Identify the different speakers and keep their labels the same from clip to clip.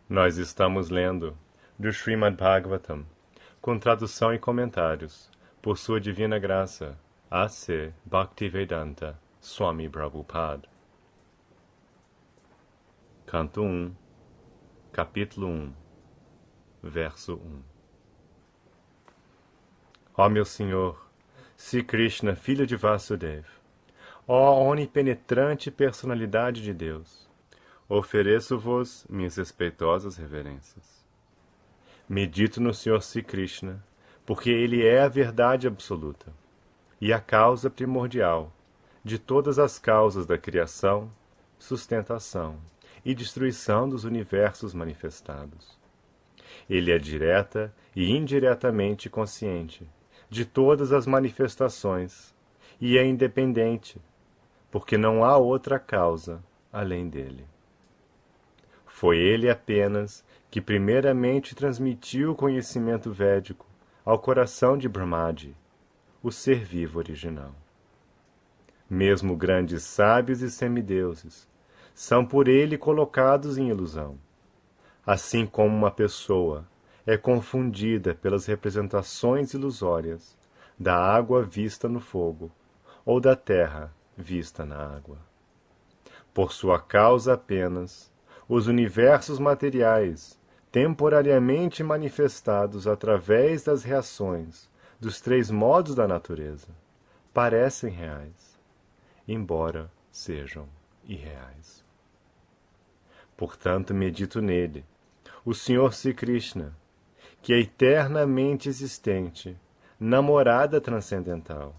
Speaker 1: Nós estamos lendo do Srimad Bhagavatam, com tradução e comentários, por sua divina graça, A.C. Bhaktivedanta Swami Prabhupada. Canto 1, capítulo 1, verso 1. Ó meu Senhor, Sri Krishna, filho de Vasudeva, ó onipenetrante personalidade de Deus, ofereço-vos minhas respeitosas reverências. Medito no Senhor Sri Krishna, porque Ele é a verdade absoluta e a causa primordial de todas as causas da criação, sustentação e destruição dos universos manifestados. Ele é direta e indiretamente consciente de todas as manifestações e é independente, porque não há outra causa além dele. Foi ele apenas que primeiramente transmitiu o conhecimento védico ao coração de Brahmaji, o ser vivo original. Mesmo grandes sábios e semideuses são por ele colocados em ilusão, assim como uma pessoa é confundida pelas representações ilusórias da água vista no fogo ou da terra vista na água. Por sua causa apenas, os universos materiais, temporariamente manifestados através das reações dos três modos da natureza, parecem reais, embora sejam irreais. Portanto, medito nele, o Senhor Sri Krishna, que é eternamente existente, na morada transcendental,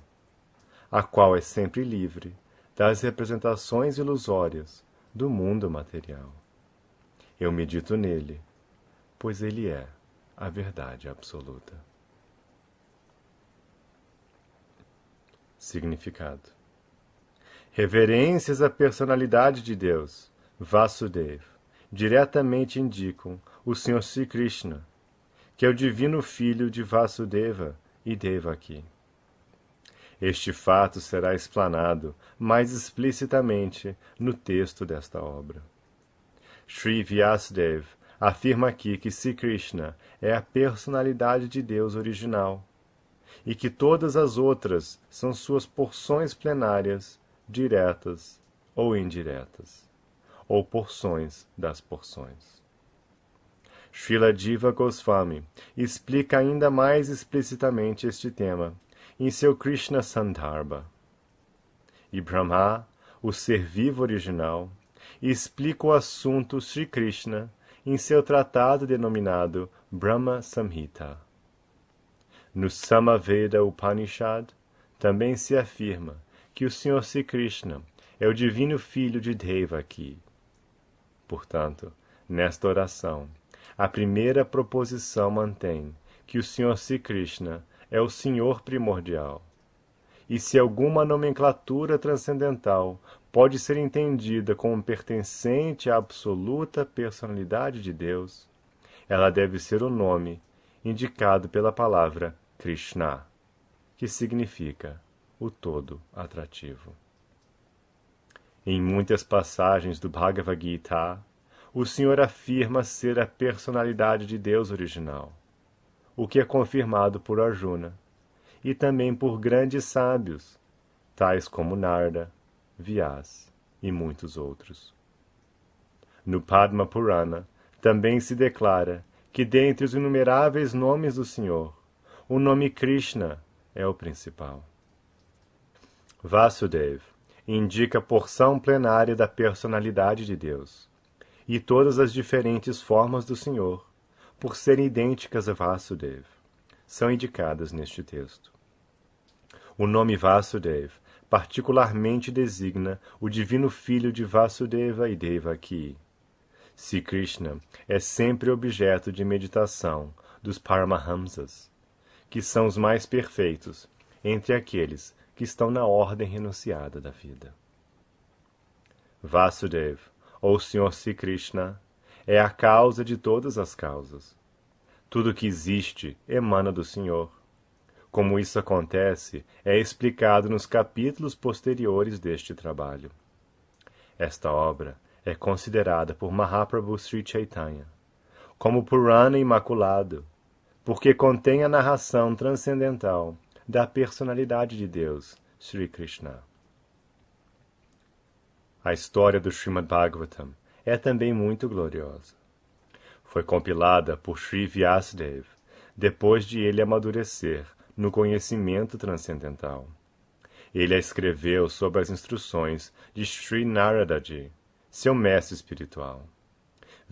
Speaker 1: a qual é sempre livre das representações ilusórias do mundo material. Eu medito nele, pois ele é a verdade absoluta. Significado: reverências à personalidade de Deus, Vasudeva, diretamente indicam o Senhor Sri Krishna, que é o divino filho de Vasudeva e Devaki. Este fato será explanado mais explicitamente no texto desta obra. Sri Vyasadeva afirma aqui que Sri Krishna é a personalidade de Deus original e que todas as outras são suas porções plenárias, diretas ou indiretas, ou porções das porções. Srila Jiva Goswami explica ainda mais explicitamente este tema em seu Krishna Sandarbha. E Brahma, o ser vivo original, explica o assunto Sri Krishna em seu tratado denominado Brahma Samhita. No Samaveda Upanishad também se afirma que o Senhor Sri Krishna é o divino filho de Devaki. Portanto, nesta oração, a primeira proposição mantém que o Senhor Sri Krishna é o Senhor primordial. E se alguma nomenclatura transcendental pode ser entendida como pertencente à absoluta personalidade de Deus, ela deve ser o nome indicado pela palavra Krishna, que significa o todo atrativo. Em muitas passagens do Bhagavad Gita, o Senhor afirma ser a personalidade de Deus original, o que é confirmado por Arjuna, e também por grandes sábios, tais como Narda, Vyas e muitos outros. No Padma Purana também se declara que dentre os inumeráveis nomes do Senhor, o nome Krishna é o principal. Vasudeva indica a porção plenária da personalidade de Deus, e todas as diferentes formas do Senhor, por serem idênticas a Vasudeva, são indicadas neste texto. O nome Vasudeva particularmente designa o divino filho de Vasudeva e Devaki. Sri Krishna é sempre objeto de meditação dos Paramahamsas, que são os mais perfeitos entre aqueles que estão na ordem renunciada da vida. Vasudeva, ou Senhor Sri Krishna, é a causa de todas as causas. Tudo que existe emana do Senhor. Como isso acontece, é explicado nos capítulos posteriores deste trabalho. Esta obra é considerada por Mahaprabhu Sri Chaitanya como Purana imaculado, porque contém a narração transcendental da personalidade de Deus, Sri Krishna. A história do Srimad Bhagavatam é também muito gloriosa. Foi compilada por Sri Vyasadeva, depois de ele amadurecer no conhecimento transcendental. Ele a escreveu sob as instruções de Sri Naradaji, seu mestre espiritual.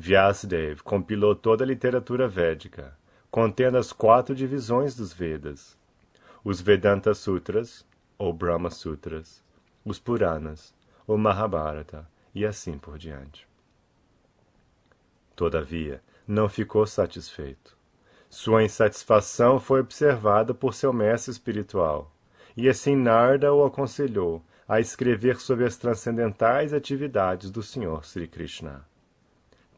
Speaker 1: Vyasadeva compilou toda a literatura védica, contendo as 4 divisões dos Vedas, os Vedanta Sutras, ou Brahma Sutras, os Puranas, o Mahabharata e assim por diante. Todavia, não ficou satisfeito. Sua insatisfação foi observada por seu mestre espiritual, e assim Narada o aconselhou a escrever sobre as transcendentais atividades do Senhor Sri Krishna.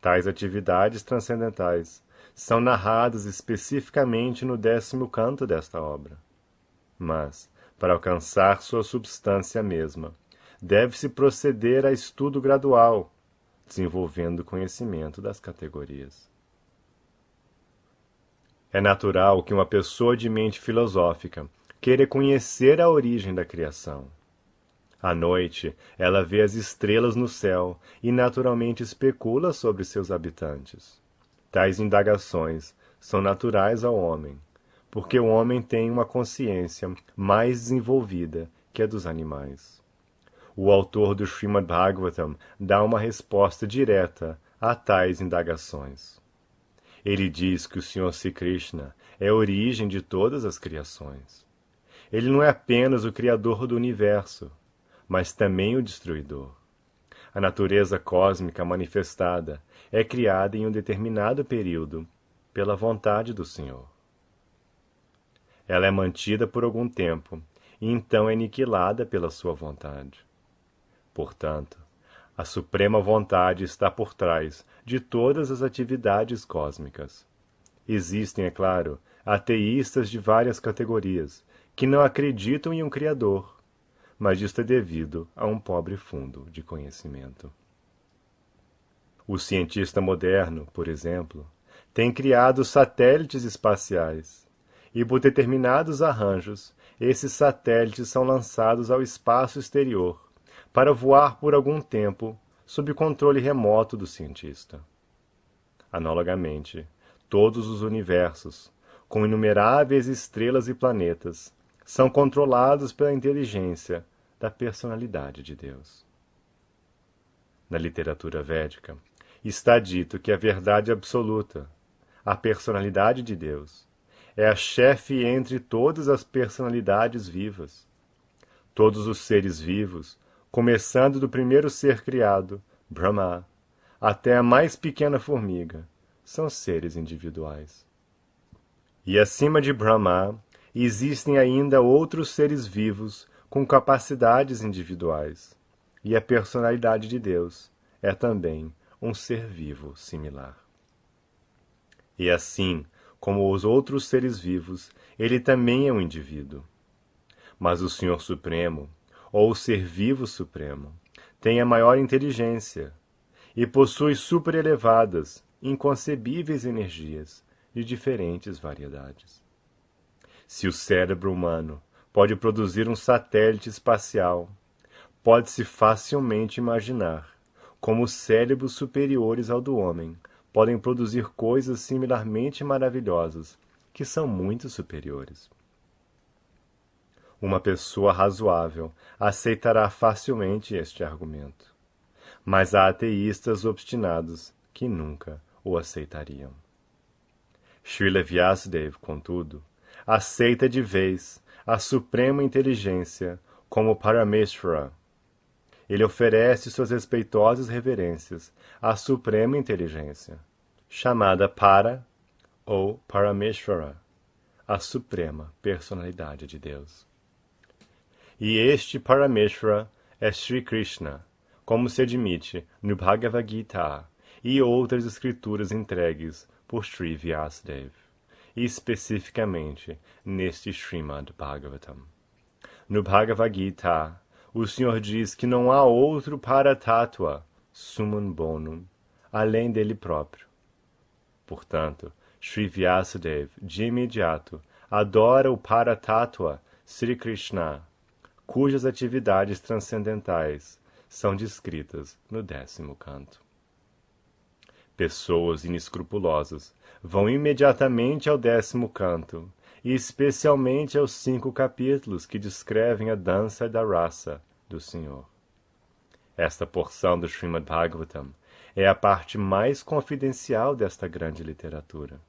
Speaker 1: Tais atividades transcendentais são narradas especificamente no 10º canto desta obra. Mas, para alcançar sua substância mesma, deve-se proceder a estudo gradual, desenvolvendo o conhecimento das categorias. É natural que uma pessoa de mente filosófica queira conhecer a origem da criação. À noite, ela vê as estrelas no céu e naturalmente especula sobre seus habitantes. Tais indagações são naturais ao homem, porque o homem tem uma consciência mais desenvolvida que a dos animais. O autor do Srimad Bhagavatam dá uma resposta direta a tais indagações. Ele diz que o Senhor Sri Krishna é a origem de todas as criações. Ele não é apenas o criador do universo, mas também o destruidor. A natureza cósmica manifestada é criada em um determinado período pela vontade do Senhor. Ela é mantida por algum tempo e então é aniquilada pela sua vontade. Portanto, a suprema vontade está por trás de todas as atividades cósmicas. Existem, é claro, ateístas de várias categorias que não acreditam em um Criador, mas isto é devido a um pobre fundo de conhecimento. O cientista moderno, por exemplo, tem criado satélites espaciais, e por determinados arranjos, esses satélites são lançados ao espaço exterior, para voar por algum tempo sob controle remoto do cientista. Analogamente, todos os universos, com inumeráveis estrelas e planetas, são controlados pela inteligência da personalidade de Deus. Na literatura védica, está dito que a verdade absoluta, a personalidade de Deus, é a chefe entre todas as personalidades vivas. Todos os seres vivos, começando do primeiro ser criado, Brahma, até a mais pequena formiga, são seres individuais. E acima de Brahma, existem ainda outros seres vivos com capacidades individuais, e a personalidade de Deus é também um ser vivo similar. E assim, como os outros seres vivos, ele também é um indivíduo. Mas o Senhor Supremo, ou o Ser Vivo Supremo, tem a maior inteligência e possui superelevadas, inconcebíveis energias de diferentes variedades. Se o cérebro humano pode produzir um satélite espacial, pode-se facilmente imaginar como os cérebros superiores ao do homem podem produzir coisas similarmente maravilhosas, que são muito superiores. Uma pessoa razoável aceitará facilmente este argumento, mas há ateístas obstinados que nunca o aceitariam. Srila Vyasadeva, contudo, aceita de vez a suprema inteligência como Parameshvara. Ele oferece suas respeitosas reverências à suprema inteligência, chamada Para ou Parameshvara, a suprema personalidade de Deus. E este Parameshvara é Sri Krishna, como se admite no Bhagavad Gita e outras escrituras entregues por Sri Vyasadeva, e especificamente neste Srimad Bhagavatam. No Bhagavad Gita, o Senhor diz que não há outro Paratattva, summum bonum, além dele próprio. Portanto, Sri Vyasadeva, de imediato, adora o Paratattva Sri Krishna, cujas atividades transcendentais são descritas no 10º canto. Pessoas inescrupulosas vão imediatamente ao 10º canto, e especialmente aos 5 capítulos que descrevem a dança da rasa do Senhor. Esta porção do Srimad Bhagavatam é a parte mais confidencial desta grande literatura.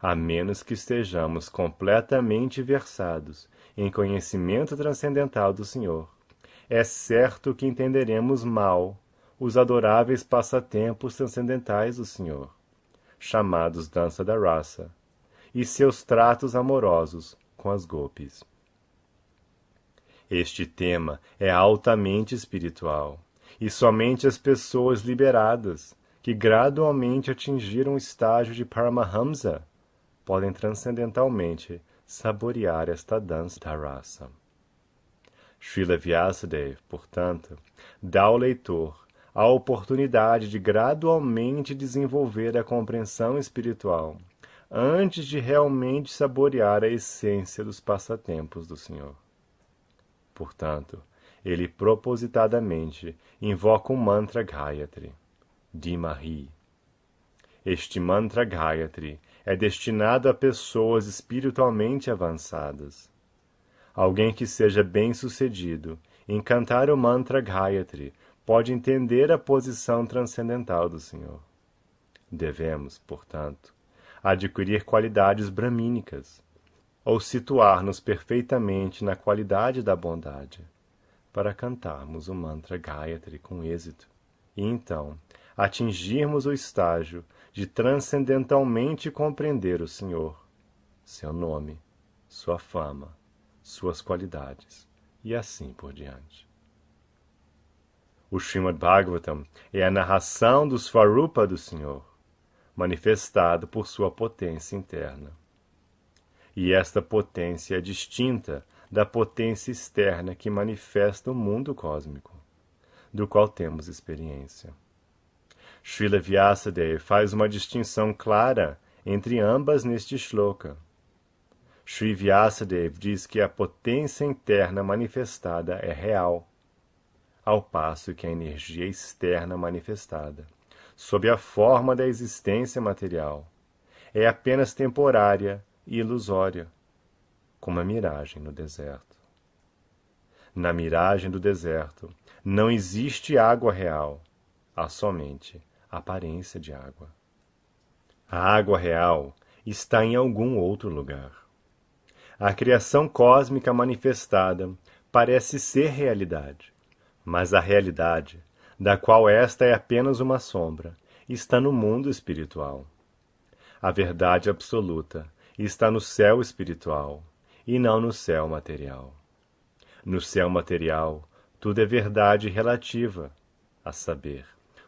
Speaker 1: A menos que estejamos completamente versados em conhecimento transcendental do Senhor, é certo que entenderemos mal os adoráveis passatempos transcendentais do Senhor, chamados dança da rasa, e seus tratos amorosos com as gopis. Este tema é altamente espiritual, e somente as pessoas liberadas, que gradualmente atingiram o estágio de Paramahamsa, podem transcendentalmente saborear esta dança da rasa. Srila Vyasadeva, portanto, dá ao leitor a oportunidade de gradualmente desenvolver a compreensão espiritual, antes de realmente saborear a essência dos passatempos do Senhor. Portanto, ele propositadamente invoca o mantra Gayatri, Dimahi. Este mantra Gayatri é destinado a pessoas espiritualmente avançadas. Alguém que seja bem-sucedido em cantar o mantra Gayatri pode entender a posição transcendental do Senhor. Devemos, portanto, adquirir qualidades bramínicas, ou situar-nos perfeitamente na qualidade da bondade, para cantarmos o mantra Gayatri com êxito, e então atingirmos o estágio de transcendentalmente compreender o Senhor, seu nome, sua fama, suas qualidades, e assim por diante. O Srimad Bhagavatam é a narração do Svarupa do Senhor, manifestado por sua potência interna. E esta potência é distinta da potência externa que manifesta o mundo cósmico, do qual temos experiência. Srila Vyasadeva faz uma distinção clara entre ambas neste shloka. Sri Vyasadeva diz que a potência interna manifestada é real, ao passo que a energia externa manifestada, sob a forma da existência material, é apenas temporária e ilusória, como a miragem no deserto. Na miragem do deserto não existe água real, há somente aparência de água. A água real está em algum outro lugar. A criação cósmica manifestada parece ser realidade, mas a realidade, da qual esta é apenas uma sombra, está no mundo espiritual. A verdade absoluta está no céu espiritual e não no céu material. No céu material, tudo é verdade relativa, a saber,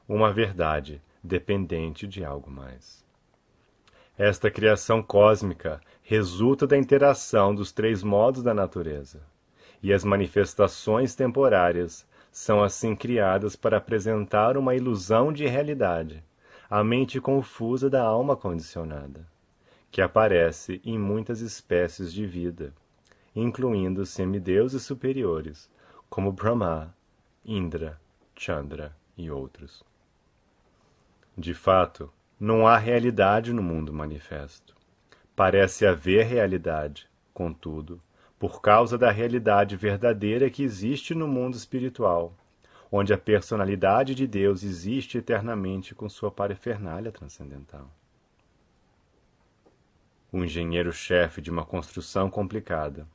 Speaker 1: uma verdade dependente de algo mais. Esta criação cósmica resulta da interação dos 3 modos da natureza, e as manifestações temporárias são assim criadas para apresentar uma ilusão de realidade, à mente confusa da alma condicionada, que aparece em muitas espécies de vida, incluindo semideuses superiores, como Brahma, Indra, Chandra e outros. De fato, não há realidade no mundo manifesto. Parece haver realidade, contudo, por causa da realidade verdadeira que existe no mundo espiritual, onde a personalidade de Deus existe eternamente com sua parafernália transcendental. O engenheiro-chefe de uma construção complicada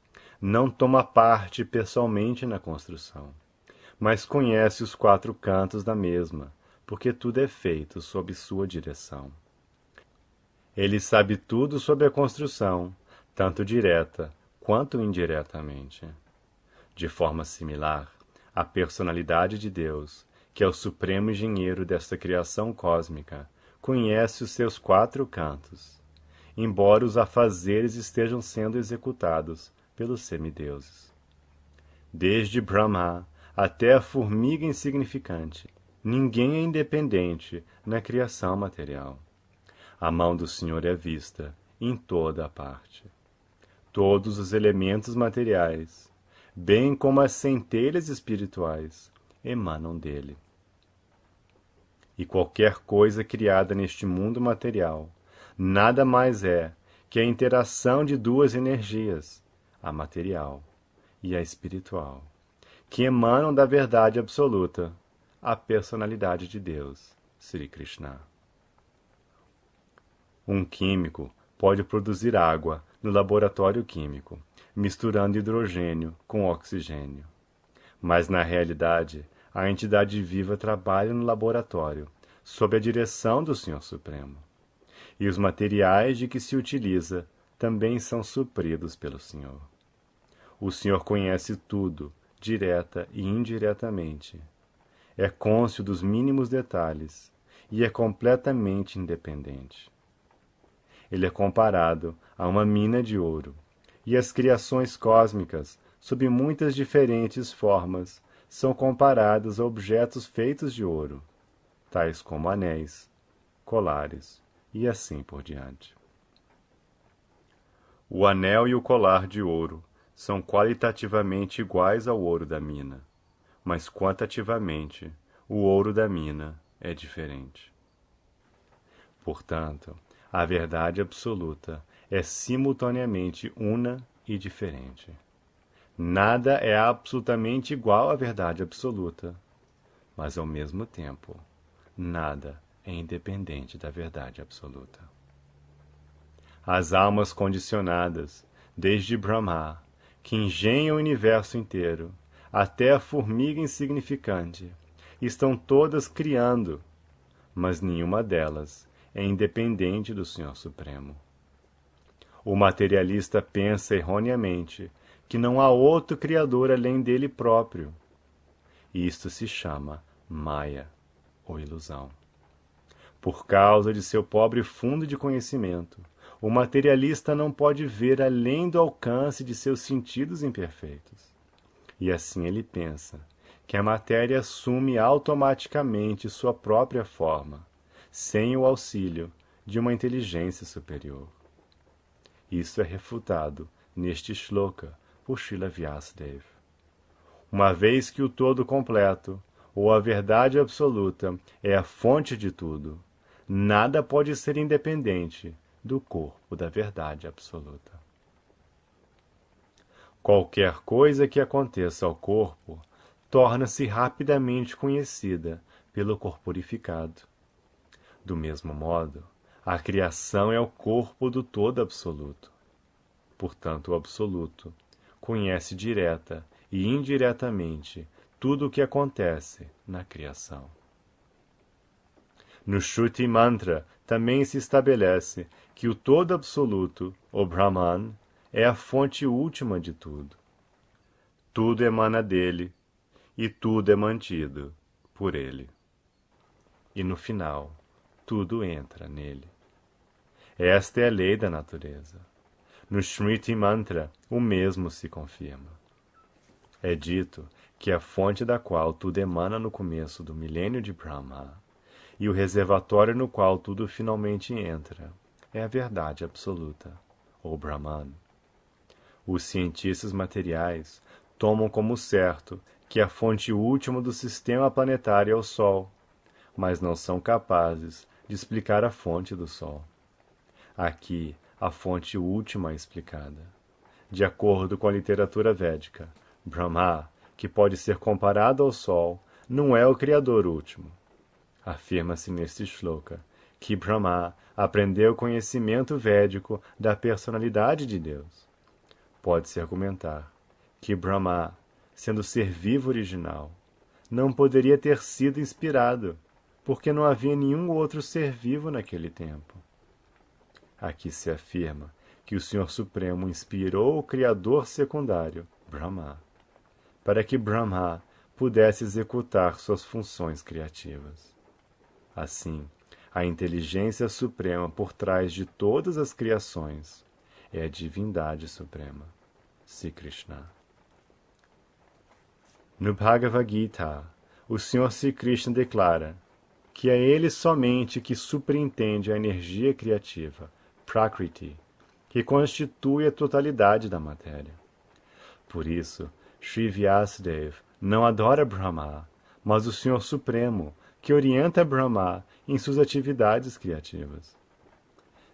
Speaker 1: não toma parte pessoalmente na construção, mas conhece os 4 cantos da mesma, porque tudo é feito sob sua direção. Ele sabe tudo sobre a construção, tanto direta quanto indiretamente. De forma similar, a personalidade de Deus, que é o supremo engenheiro desta criação cósmica, conhece os seus 4 cantos, embora os afazeres estejam sendo executados pelos semideuses. Desde Brahma até a formiga insignificante, ninguém é independente na criação material. A mão do Senhor é vista em toda a parte. Todos os elementos materiais, bem como as centelhas espirituais, emanam dele. E qualquer coisa criada neste mundo material nada mais é que a interação de duas energias, a material e a espiritual, que emanam da verdade absoluta, a personalidade de Deus, Sri Krishna. Um químico pode produzir água no laboratório químico, misturando hidrogênio com oxigênio. Mas, na realidade, a entidade viva trabalha no laboratório, sob a direção do Senhor Supremo. E os materiais de que se utiliza também são supridos pelo Senhor. O Senhor conhece tudo, direta e indiretamente. É cônscio dos mínimos detalhes e é completamente independente. Ele é comparado a uma mina de ouro, e as criações cósmicas, sob muitas diferentes formas, são comparadas a objetos feitos de ouro, tais como anéis, colares e assim por diante. O anel e o colar de ouro são qualitativamente iguais ao ouro da mina, mas quantitativamente o ouro da mina é diferente. Portanto, a verdade absoluta é simultaneamente una e diferente. Nada é absolutamente igual à verdade absoluta, mas ao mesmo tempo, nada é independente da verdade absoluta. As almas condicionadas, desde Brahma, que engenham o universo inteiro, até a formiga insignificante, estão todas criando, mas nenhuma delas é independente do Senhor Supremo. O materialista pensa erroneamente que não há outro Criador além dele próprio. Isto se chama Maya, ou ilusão. Por causa de seu pobre fundo de conhecimento, o materialista não pode ver além do alcance de seus sentidos imperfeitos. E assim ele pensa que a matéria assume automaticamente sua própria forma, sem o auxílio de uma inteligência superior. Isso é refutado neste shloka por Srila Vyasadeva. Uma vez que o todo completo, ou a verdade absoluta, é a fonte de tudo, nada pode ser independente do corpo da verdade absoluta. Qualquer coisa que aconteça ao corpo torna-se rapidamente conhecida pelo corporificado. Do mesmo modo, a criação é o corpo do todo absoluto. Portanto, o absoluto conhece direta e indiretamente tudo o que acontece na criação. No Shruti Mantra também se estabelece que o todo absoluto, o Brahman, é a fonte última de tudo. Tudo emana dele e tudo é mantido por ele. E no final, tudo entra nele. Esta é a lei da natureza. No Smriti Mantra, o mesmo se confirma. É dito que a fonte da qual tudo emana no começo do milênio de Brahma e o reservatório no qual tudo finalmente entra é a verdade absoluta, ou Brahman. Os cientistas materiais tomam como certo que a fonte última do sistema planetário é o Sol, mas não são capazes de explicar a fonte do Sol. Aqui, a fonte última é explicada. De acordo com a literatura védica, Brahma, que pode ser comparado ao Sol, não é o Criador último. Afirma-se neste shloka que Brahma aprendeu o conhecimento védico da personalidade de Deus. Pode-se argumentar que Brahma, sendo ser vivo original, não poderia ter sido inspirado, porque não havia nenhum outro ser vivo naquele tempo. Aqui se afirma que o Senhor Supremo inspirou o Criador secundário, Brahma, para que Brahma pudesse executar suas funções criativas. Assim, a inteligência suprema por trás de todas as criações é a divindade suprema, Sri Krishna. No Bhagavad Gita, o Senhor Sri Krishna declara que é ele somente que superintende a energia criativa, Prakriti, que constitui a totalidade da matéria. Por isso, Sri Vyasadeva não adora Brahma, mas o Senhor Supremo, que orienta Brahma em suas atividades criativas.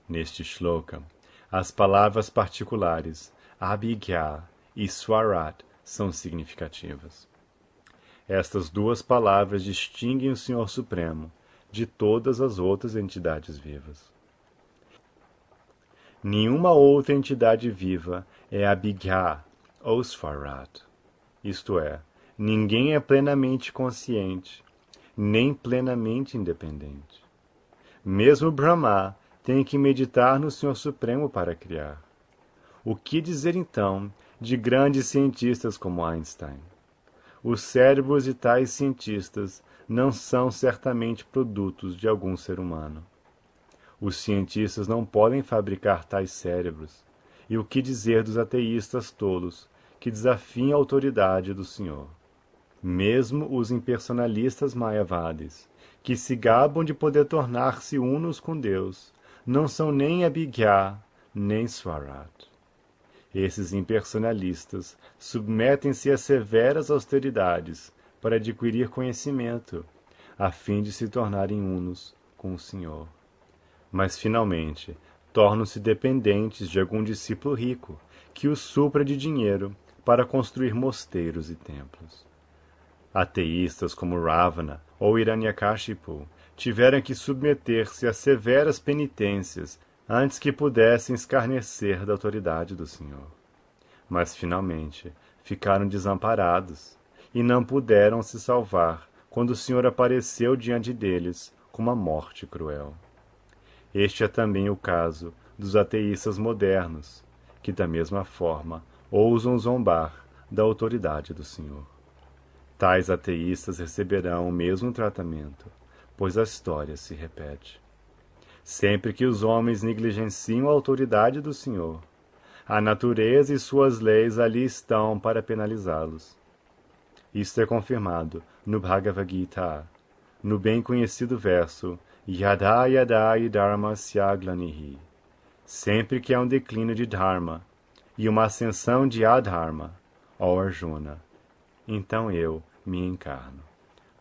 Speaker 1: Neste shloka, as palavras particulares Abhigya e Swarat são significativas. Estas duas palavras distinguem o Senhor Supremo de todas as outras entidades vivas. Nenhuma outra entidade viva é Abhigya ou Swarat, isto é, ninguém é plenamente consciente, nem plenamente independente. Mesmo Brahma tem que meditar no Senhor Supremo para criar. O que dizer então de grandes cientistas como Einstein? Os cérebros de tais cientistas não são certamente produtos de algum ser humano. Os cientistas não podem fabricar tais cérebros. E o que dizer dos ateístas tolos que desafiam a autoridade do Senhor? Mesmo os impersonalistas mayavadis, que se gabam de poder tornar-se unos com Deus, não são nem Abhigya, nem Swarat. Esses impersonalistas submetem-se a severas austeridades para adquirir conhecimento, a fim de se tornarem unos com o Senhor. Mas, finalmente, tornam-se dependentes de algum discípulo rico, que os supra de dinheiro para construir mosteiros e templos. Ateístas como Ravana ou Hiranyakashipu tiveram que submeter-se a severas penitências antes que pudessem escarnecer da autoridade do Senhor. Mas, finalmente, ficaram desamparados e não puderam se salvar quando o Senhor apareceu diante deles com uma morte cruel. Este é também o caso dos ateístas modernos, que, da mesma forma, ousam zombar da autoridade do Senhor. Tais ateístas receberão o mesmo tratamento, pois a história se repete. Sempre que os homens negligenciam a autoridade do Senhor, a natureza e suas leis ali estão para penalizá-los. Isto é confirmado no Bhagavad Gita, no bem conhecido verso Yada Yada Dharma Syaglanihi. Sempre que há um declínio de Dharma e uma ascensão de Adharma, ó Arjuna, então eu me encarno.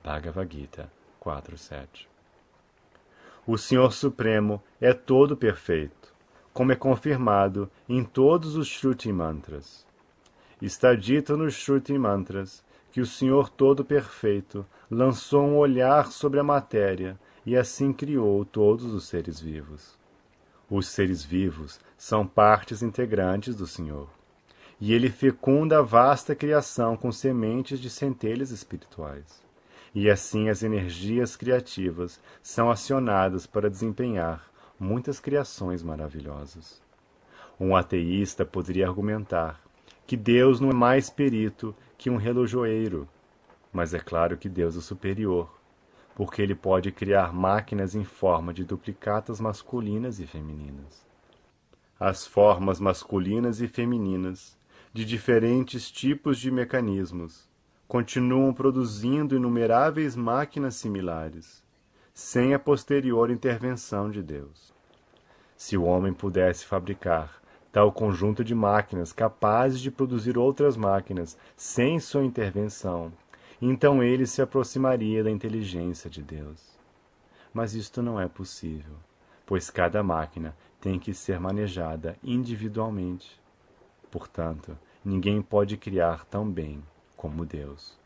Speaker 1: Bhagavad Gita 4.7. O Senhor Supremo é todo perfeito, como é confirmado em todos os Shruti Mantras. Está dito nos Shruti Mantras que o Senhor todo perfeito lançou um olhar sobre a matéria e assim criou todos os seres vivos. Os seres vivos são partes integrantes do Senhor, e ele fecunda a vasta criação com sementes de centelhas espirituais. E assim as energias criativas são acionadas para desempenhar muitas criações maravilhosas. Um ateísta poderia argumentar que Deus não é mais perito que um relojoeiro, mas é claro que Deus é superior, porque ele pode criar máquinas em forma de duplicatas masculinas e femininas. As formas masculinas e femininas, de diferentes tipos de mecanismos, continuam produzindo inumeráveis máquinas similares, sem a posterior intervenção de Deus. Se o homem pudesse fabricar tal conjunto de máquinas capazes de produzir outras máquinas sem sua intervenção, então ele se aproximaria da inteligência de Deus. Mas isto não é possível, pois cada máquina tem que ser manejada individualmente. Portanto, ninguém pode criar tão bem como Deus.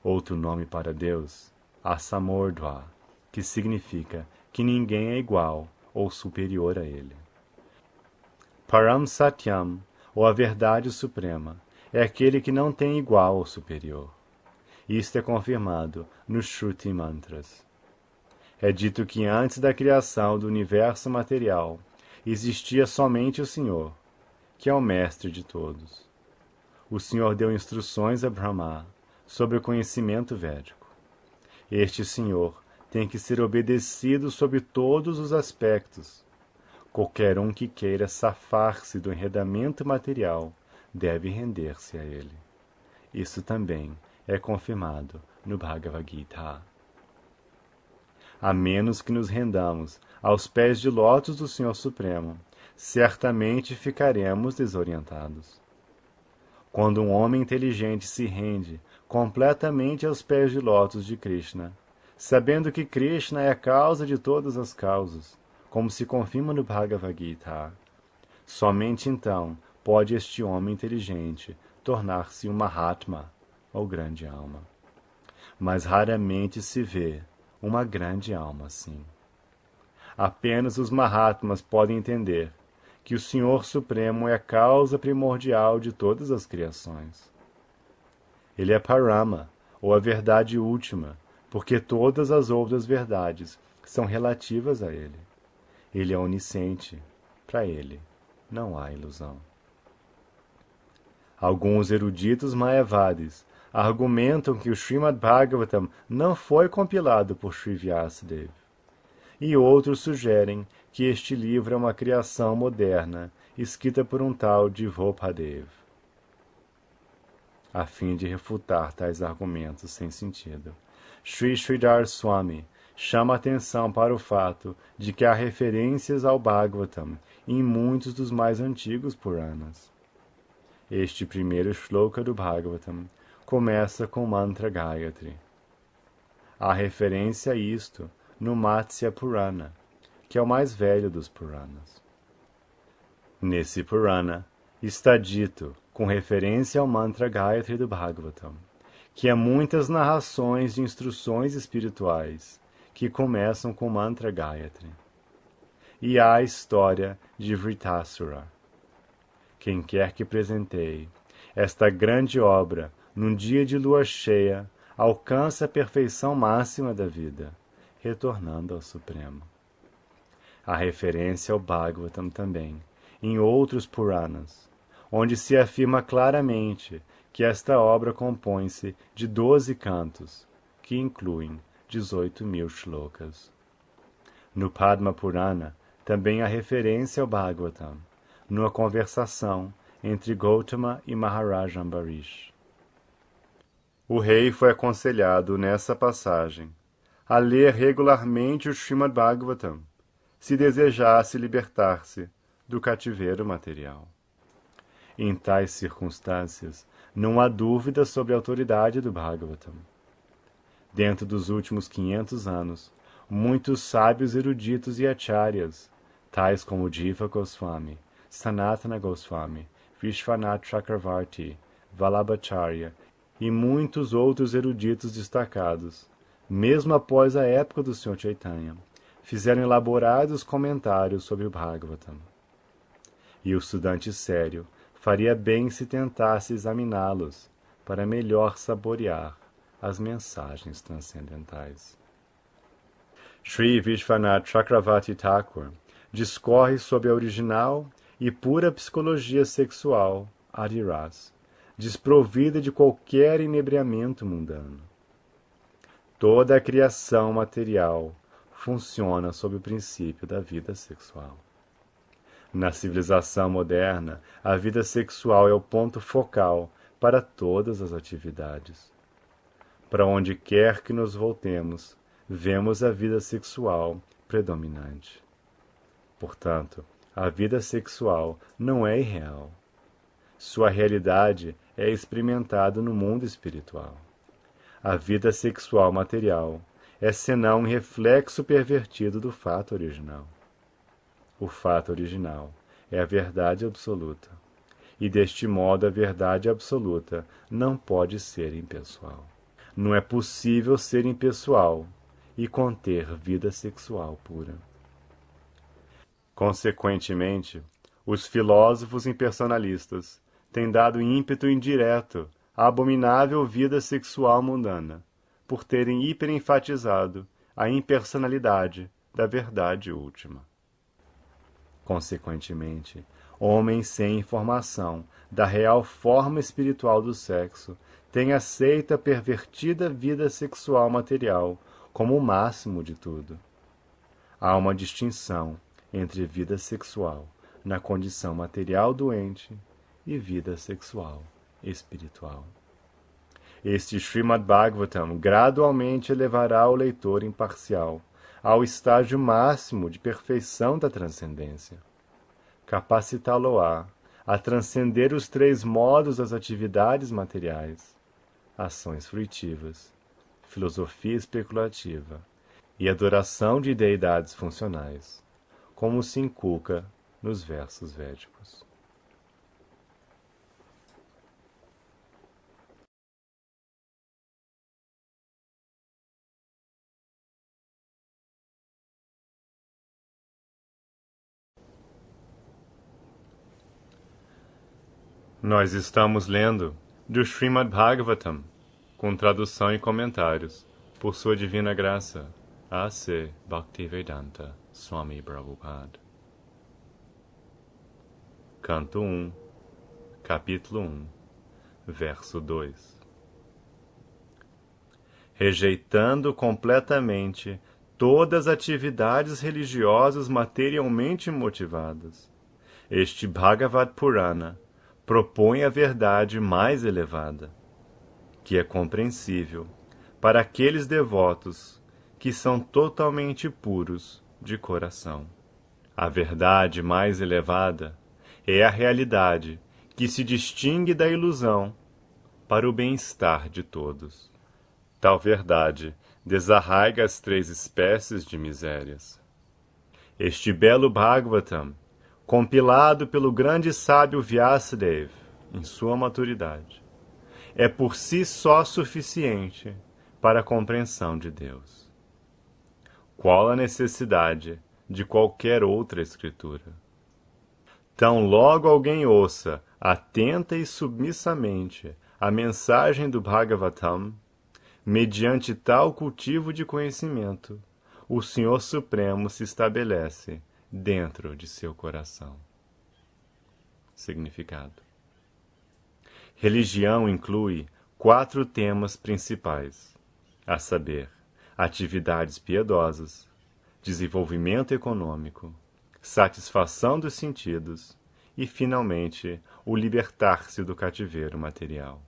Speaker 1: Outro nome para Deus, Asamordhva, que significa que ninguém é igual ou superior a ele. Param Satyam, ou a verdade suprema, é aquele que não tem igual ou superior. Isto é confirmado nos Shruti Mantras. É dito que antes da criação do universo material, existia somente o Senhor, que é o mestre de todos. O Senhor deu instruções a Brahma sobre o conhecimento védico. Este Senhor tem que ser obedecido sob todos os aspectos. Qualquer um que queira safar-se do enredamento material deve render-se a ele. Isso também é confirmado no Bhagavad Gita. A menos que nos rendamos aos pés de lótus do Senhor Supremo, certamente ficaremos desorientados. Quando um homem inteligente se rende completamente aos pés de lótus de Krishna, sabendo que Krishna é a causa de todas as causas, como se confirma no Bhagavad Gita, somente então pode este homem inteligente tornar-se um Mahatma, ou grande alma. Mas raramente se vê uma grande alma assim. Apenas os Mahatmas podem entender que o Senhor Supremo é a causa primordial de todas as criações. Ele é Parama, ou a verdade última, porque todas as outras verdades são relativas a ele. Ele é onisciente. Para ele, não há ilusão. Alguns eruditos mayavadis argumentam que o Srimad Bhagavatam não foi compilado por Sri Vyasadeva, e outros sugerem que este livro é uma criação moderna, escrita por um tal de Vopadev, a fim de refutar tais argumentos sem sentido. Sri Sridhar Swami chama atenção para o fato de que há referências ao Bhagavatam em muitos dos mais antigos Puranas. Este primeiro shloka do Bhagavatam começa com o mantra Gayatri. Há referência a isto no Matsya Purana, que é o mais velho dos Puranas. Nesse Purana está dito, com referência ao mantra Gayatri do Bhagavatam, que há muitas narrações de instruções espirituais que começam com o mantra Gayatri. E há a história de Vritasura. Quem quer que presenteie esta grande obra num dia de lua cheia alcança a perfeição máxima da vida, retornando ao Supremo. Há referência ao Bhagavatam também, em outros Puranas, onde se afirma claramente que esta obra compõe-se de 12 cantos, que incluem 18.000 shlokas. No Padma Purana também há referência ao Bhagavatam, numa conversação entre Gautama e Maharaj Ambarish. O rei foi aconselhado, nessa passagem, a ler regularmente o Srimad Bhagavatam, se desejasse libertar-se do cativeiro material. Em tais circunstâncias, não há dúvida sobre a autoridade do Bhagavatam. Dentro dos últimos 500 anos, muitos sábios eruditos e acharyas, tais como Jiva Goswami, Sanatana Goswami, Vishwanath Chakravarti, Vallabhacharya e muitos outros eruditos destacados, mesmo após a época do Sr. Chaitanya, fizeram elaborados comentários sobre o Bhagavatam. E o estudante sério faria bem se tentasse examiná-los para melhor saborear as mensagens transcendentais. Sri Vishwanath Chakravarti Thakur discorre sobre a original e pura psicologia sexual, Adiras, desprovida de qualquer inebriamento mundano. Toda a criação material funciona sob o princípio da vida sexual. Na civilização moderna, a vida sexual é o ponto focal para todas as atividades. Para onde quer que nos voltemos, vemos a vida sexual predominante. Portanto, a vida sexual não é irreal. Sua realidade é experimentada no mundo espiritual. A vida sexual material é senão um reflexo pervertido do fato original. O fato original é a verdade absoluta, e deste modo a verdade absoluta não pode ser impessoal. Não é possível ser impessoal e conter vida sexual pura. Consequentemente, os filósofos impersonalistas têm dado ímpeto indireto à abominável vida sexual mundana, por terem hiperenfatizado a impersonalidade da verdade última. Consequentemente, homens sem informação da real forma espiritual do sexo têm aceito a pervertida vida sexual material como o máximo de tudo. Há uma distinção entre vida sexual na condição material doente e vida sexual espiritual. Este Srimad Bhagavatam gradualmente levará o leitor imparcial ao estágio máximo de perfeição da transcendência. Capacitá-lo-á a transcender os 3 modos das atividades materiais, ações fruitivas, filosofia especulativa e adoração de deidades funcionais, como se inculca nos versos védicos. Nós estamos lendo do Srimad Bhagavatam, com tradução e comentários, por sua divina graça, A.C. Bhaktivedanta Swami Prabhupada. Canto 1, capítulo 1, verso 2. Rejeitando completamente todas as atividades religiosas materialmente motivadas, este Bhagavad Purana propõe a verdade mais elevada, que é compreensível para aqueles devotos que são totalmente puros de coração. A verdade mais elevada é a realidade que se distingue da ilusão para o bem-estar de todos. Tal verdade desarraiga as 3 espécies de misérias. Este belo Bhagavatam, compilado pelo grande sábio Vyasadeva em sua maturidade, é por si só suficiente para a compreensão de Deus. Qual a necessidade de qualquer outra escritura? Tão logo alguém ouça atenta e submissamente a mensagem do Bhagavatam, mediante tal cultivo de conhecimento, o Senhor Supremo se estabelece dentro de seu coração. Significado: religião inclui 4 temas principais, a saber, atividades piedosas, desenvolvimento econômico, satisfação dos sentidos e, finalmente, o libertar-se do cativeiro material.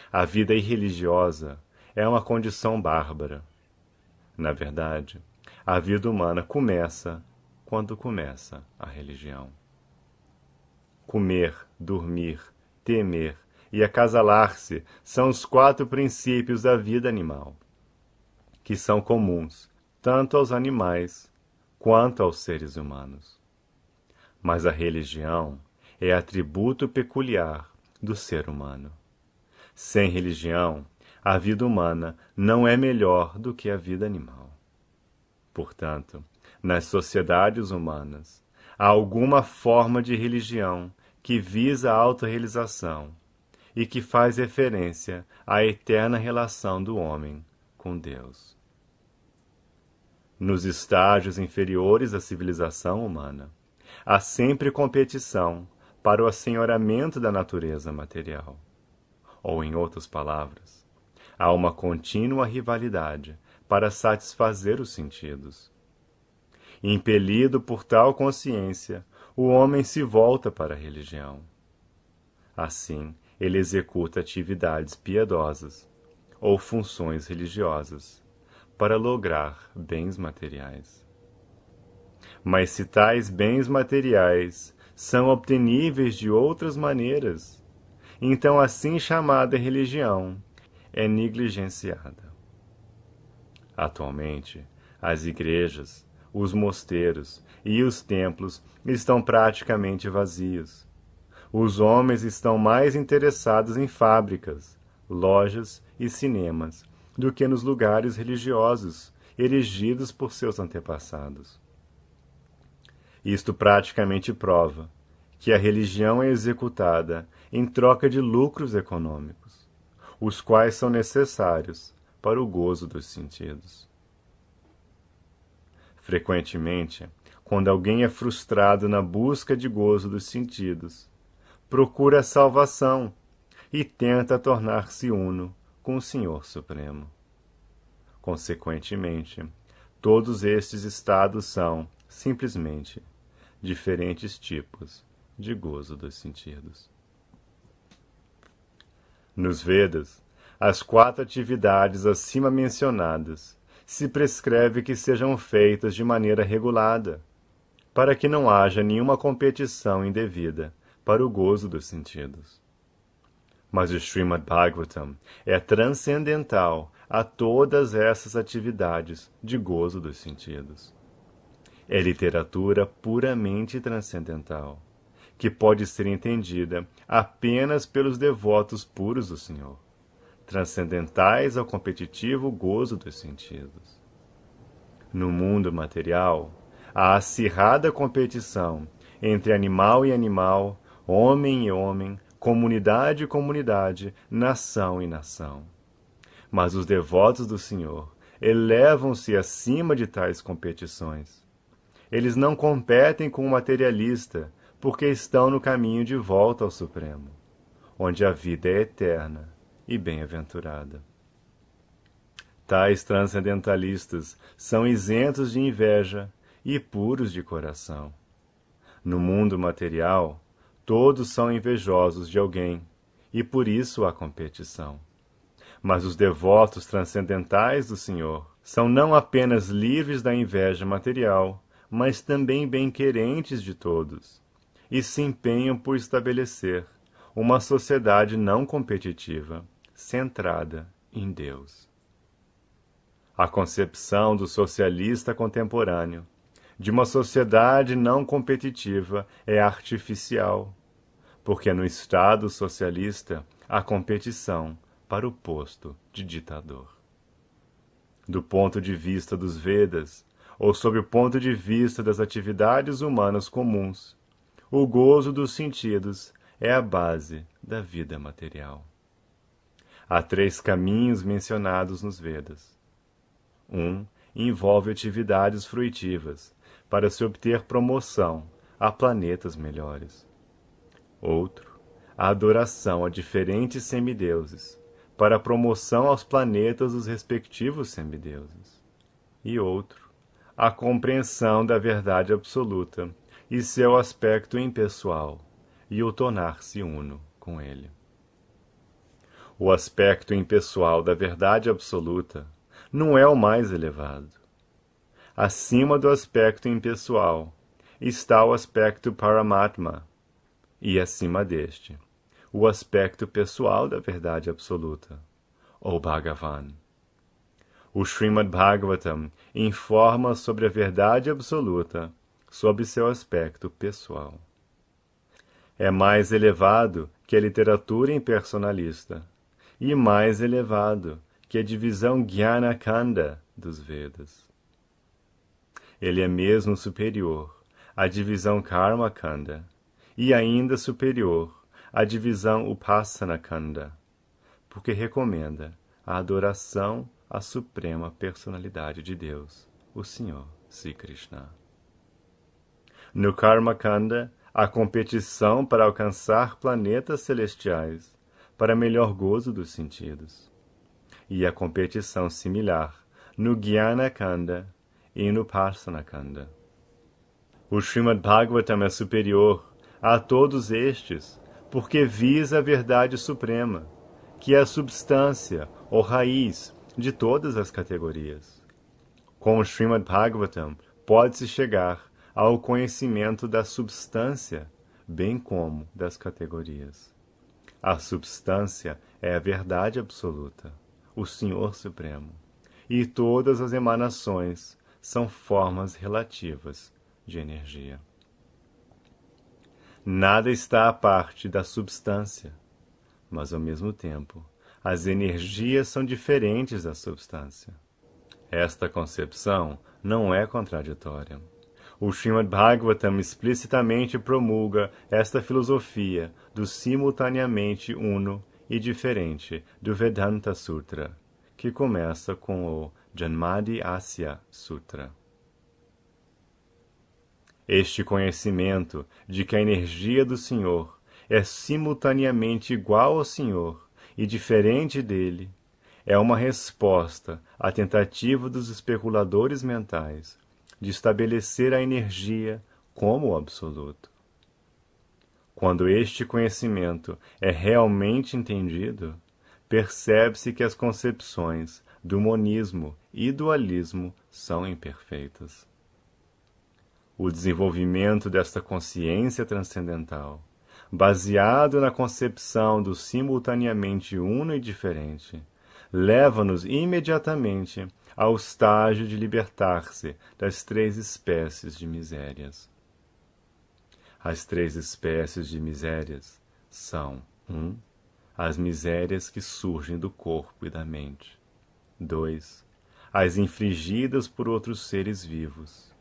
Speaker 1: A vida irreligiosa é uma condição bárbara. Na verdade, a vida humana começa quando começa a religião. Comer, dormir, temer e acasalar-se são os 4 princípios da vida animal, que são comuns tanto aos animais quanto aos seres humanos. Mas a religião é atributo peculiar do ser humano. Sem religião, a vida humana não é melhor do que a vida animal. Portanto, nas sociedades humanas, há alguma forma de religião que visa a autorrealização e que faz referência à eterna relação do homem com Deus. Nos estágios inferiores da civilização humana, há sempre competição para o assenhoramento da natureza material. Ou, em outras palavras, há uma contínua rivalidade para satisfazer os sentidos. Impelido por tal consciência, o homem se volta para a religião. Assim, ele executa atividades piedosas ou funções religiosas para lograr bens materiais. Mas se tais bens materiais são obteníveis de outras maneiras, então a assim chamada religião é negligenciada. Atualmente, as igrejas, os mosteiros e os templos estão praticamente vazios. Os homens estão mais interessados em fábricas, lojas e cinemas do que nos lugares religiosos erigidos por seus antepassados. Isto praticamente prova que a religião é executada em troca de lucros econômicos, os quais são necessários para o gozo dos sentidos. Frequentemente, quando alguém é frustrado na busca de gozo dos sentidos, procura a salvação e tenta tornar-se uno com o Senhor Supremo. Consequentemente, todos estes estados são, simplesmente, diferentes tipos de gozo dos sentidos. Nos Vedas, as 4 atividades acima mencionadas se prescreve que sejam feitas de maneira regulada, para que não haja nenhuma competição indevida para o gozo dos sentidos. Mas o Srimad Bhagavatam é transcendental a todas essas atividades de gozo dos sentidos. É literatura puramente transcendental, que pode ser entendida apenas pelos devotos puros do Senhor, transcendentais ao competitivo gozo dos sentidos. No mundo material, a acirrada competição entre animal e animal, homem e homem, comunidade e comunidade, nação e nação. Mas os devotos do Senhor elevam-se acima de tais competições. Eles não competem com o materialista, porque estão no caminho de volta ao Supremo, onde a vida é eterna e bem-aventurada. Tais transcendentalistas são isentos de inveja e puros de coração. No mundo material, todos são invejosos de alguém, e por isso há competição. Mas os devotos transcendentais do Senhor são não apenas livres da inveja material, mas também bem-querentes de todos, e se empenham por estabelecer uma sociedade não competitiva, centrada em Deus. A concepção do socialista contemporâneo de uma sociedade não competitiva é artificial, porque no Estado socialista há competição para o posto de ditador. Do ponto de vista dos Vedas, ou sob o ponto de vista das atividades humanas comuns, o gozo dos sentidos é a base da vida material. Há 3 caminhos mencionados nos Vedas. Um envolve atividades fruitivas, para se obter promoção a planetas melhores. Outro, a adoração a diferentes semideuses, para a promoção aos planetas dos respectivos semideuses. E outro, a compreensão da verdade absoluta e seu aspecto impessoal, e o tornar-se uno com ele. O aspecto impessoal da verdade absoluta não é o mais elevado. Acima do aspecto impessoal está o aspecto Paramatma, e acima deste, o aspecto pessoal da verdade absoluta, ou Bhagavan. O Srimad Bhagavatam informa sobre a verdade absoluta sob seu aspecto pessoal. É mais elevado que a literatura impersonalista e mais elevado que a divisão Jnana-Kanda dos Vedas. Ele é mesmo superior à divisão Karma-Kanda e ainda superior à divisão Upasana-Kanda, porque recomenda a adoração à suprema personalidade de Deus, o Senhor Sri Krishna. No Karma-Kanda, há competição para alcançar planetas celestiais para melhor gozo dos sentidos, e a competição similar no Jnana-Kanda e no Upasana-Kanda. O Srimad Bhagavatam é superior a todos estes, porque visa a verdade suprema, que é a substância ou raiz de todas as categorias. Com o Srimad Bhagavatam pode-se chegar ao conhecimento da substância, bem como das categorias. A substância é a verdade absoluta, o Senhor Supremo, e todas as emanações são formas relativas de energia. Nada está à parte da substância, mas ao mesmo tempo, as energias são diferentes da substância. Esta concepção não é contraditória. O Srimad Bhagavatam explicitamente promulga esta filosofia do simultaneamente uno e diferente do Vedanta Sutra, que começa com o Janmadi Asya Sutra. Este conhecimento de que a energia do Senhor é simultaneamente igual ao Senhor e diferente dele, é uma resposta à tentativa dos especuladores mentais de estabelecer a energia como o absoluto. Quando este conhecimento é realmente entendido, percebe-se que as concepções do monismo e dualismo são imperfeitas. O desenvolvimento desta consciência transcendental, baseado na concepção do simultaneamente uno e diferente, leva-nos imediatamente ao estágio de libertar-se das 3 espécies de misérias. As 3 espécies de misérias são 1. As misérias que surgem do corpo e da mente. 2. As infligidas por outros seres vivos.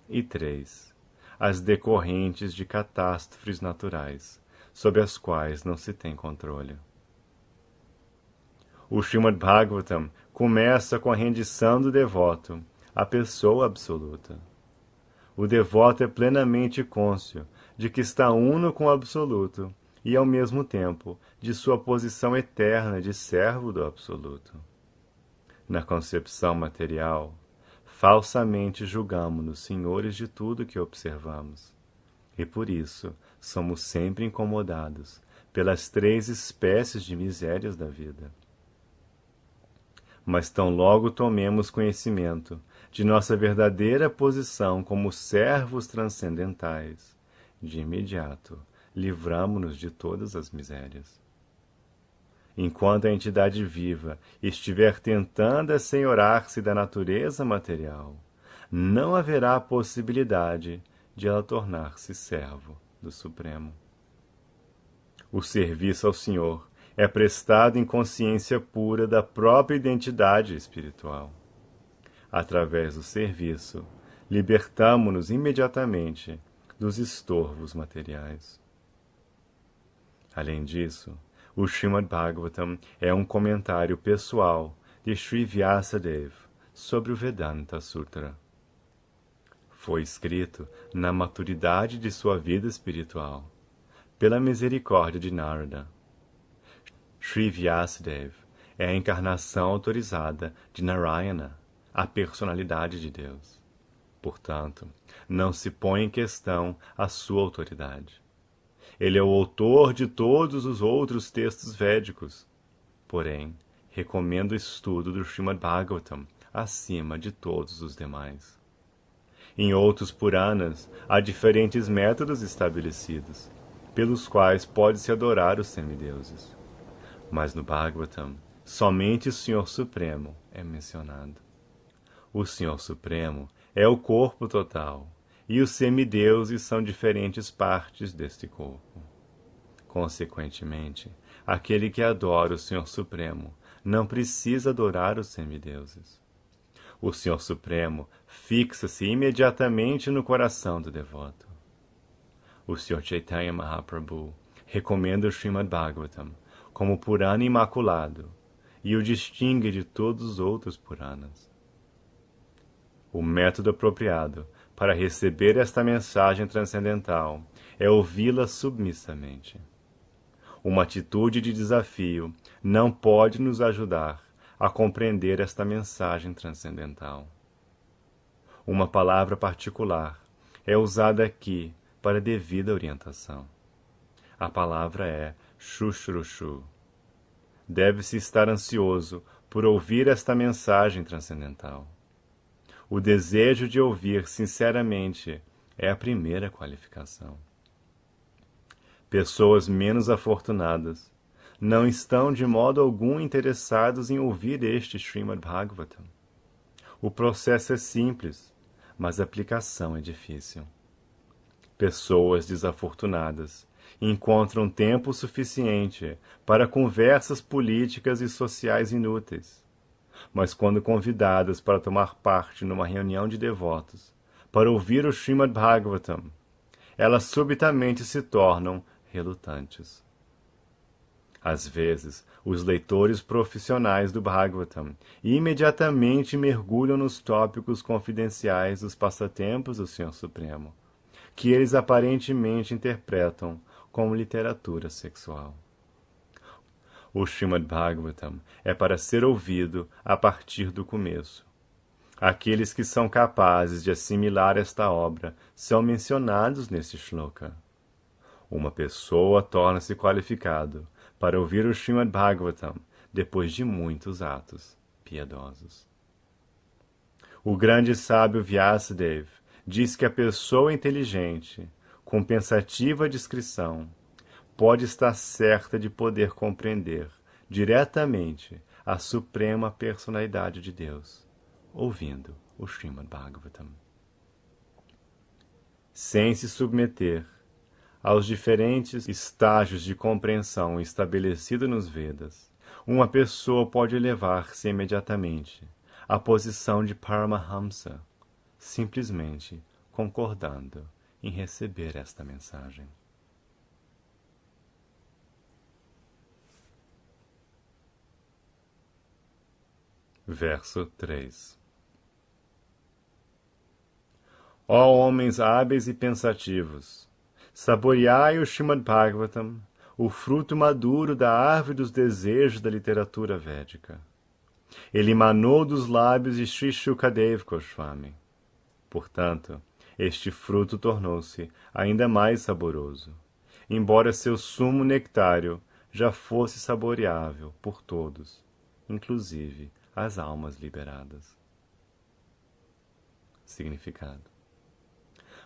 Speaker 1: E 3. As decorrentes de catástrofes naturais, sobre as quais não se tem controle. O Srimad Bhagavatam começa com a rendição do devoto à pessoa absoluta. O devoto é plenamente cônscio de que está uno com o absoluto e, ao mesmo tempo, de sua posição eterna de servo do absoluto. Na concepção material, falsamente julgamo-nos senhores de tudo que observamos, e por isso somos sempre incomodados pelas 3 espécies de misérias da vida. Mas tão logo tomemos conhecimento de nossa verdadeira posição como servos transcendentais, de imediato livramo-nos de todas as misérias. Enquanto a entidade viva estiver tentando assenhorar-se da natureza material, não haverá possibilidade de ela tornar-se servo do Supremo. O serviço ao Senhor é prestado em consciência pura da própria identidade espiritual. Através do serviço, libertamo-nos imediatamente dos estorvos materiais. Além disso, o Srimad Bhagavatam é um comentário pessoal de Sri Vyasadeva sobre o Vedanta Sutra. Foi escrito na maturidade de sua vida espiritual, pela misericórdia de Narada. Sri Vyasadeva é a encarnação autorizada de Narayana, a personalidade de Deus. Portanto, não se põe em questão a sua autoridade. Ele é o autor de todos os outros textos védicos. Porém, recomendo o estudo do Srimad Bhagavatam acima de todos os demais. Em outros Puranas, há diferentes métodos estabelecidos, pelos quais pode-se adorar os semideuses. Mas no Bhagavatam, somente o Senhor Supremo é mencionado. O Senhor Supremo é o corpo total, e os semideuses são diferentes partes deste corpo. Consequentemente, aquele que adora o Senhor Supremo não precisa adorar os semideuses. O Senhor Supremo fixa-se imediatamente no coração do devoto. O Senhor Chaitanya Mahaprabhu recomenda o Srimad Bhagavatam como Purana imaculado e o distingue de todos os outros Puranas. O método apropriado para receber esta mensagem transcendental é ouvi-la submissamente. Uma atitude de desafio não pode nos ajudar a compreender esta mensagem transcendental. Uma palavra particular é usada aqui para devida orientação. A palavra é Shushrushu. Deve-se estar ansioso por ouvir esta mensagem transcendental. O desejo de ouvir sinceramente é a primeira qualificação. Pessoas menos afortunadas não estão de modo algum interessados em ouvir este Srimad Bhagavatam. O processo é simples, mas a aplicação é difícil. Pessoas desafortunadas encontram tempo suficiente para conversas políticas e sociais inúteis, mas quando convidadas para tomar parte numa reunião de devotos, para ouvir o Srimad Bhagavatam, elas subitamente se tornam relutantes. Às vezes, os leitores profissionais do Bhagavatam imediatamente mergulham nos tópicos confidenciais dos passatempos do Senhor Supremo, que eles aparentemente interpretam como literatura sexual. O Srimad Bhagavatam é para ser ouvido a partir do começo. Aqueles que são capazes de assimilar esta obra são mencionados neste shloka. Uma pessoa torna-se qualificado para ouvir o Srimad Bhagavatam depois de muitos atos, piedosos. O grande sábio Vyasadeva diz que a pessoa inteligente, com pensativa discrição, pode estar certa de poder compreender diretamente a suprema personalidade de Deus, ouvindo o Srimad Bhagavatam. Sem se submeter aos diferentes estágios de compreensão estabelecidos nos Vedas, uma pessoa pode elevar-se imediatamente à posição de Paramahamsa, simplesmente concordando em receber esta mensagem. Verso 3. Ó homens hábeis e pensativos, saboreai o Srimad Bhagavatam, o fruto maduro da árvore dos desejos da literatura védica. Ele emanou dos lábios de Sri Shukadeva Goswami. Portanto, este fruto tornou-se ainda mais saboroso, embora seu sumo nectário já fosse saboreável por todos, inclusive as almas liberadas. Significado.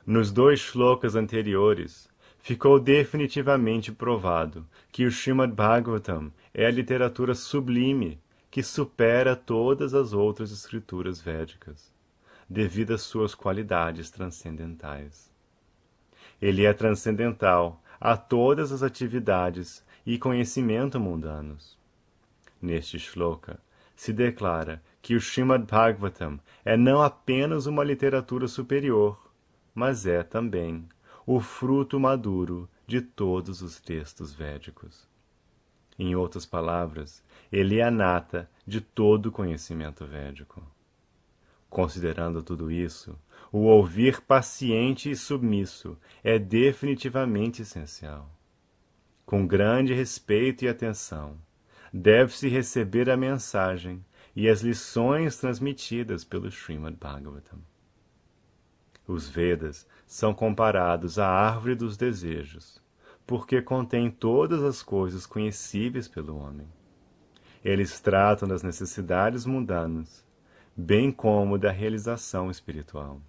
Speaker 1: Nos 2 shlokas anteriores, ficou definitivamente provado que o Srimad Bhagavatam é a literatura sublime que supera todas as outras escrituras védicas, devido às suas qualidades transcendentais. Ele é transcendental a todas as atividades e conhecimento mundanos. Neste shloka, se declara que o Srimad Bhagavatam é não apenas uma literatura superior, mas é também o fruto maduro de todos os textos védicos. Em outras palavras, ele é a nata de todo o conhecimento védico. Considerando tudo isso, o ouvir paciente e submisso é definitivamente essencial. Com grande respeito e atenção, deve-se receber a mensagem e as lições transmitidas pelo Srimad Bhagavatam. Os Vedas são comparados à árvore dos desejos, porque contém todas as coisas conhecíveis pelo homem. Eles tratam das necessidades mundanas, bem como da realização espiritual.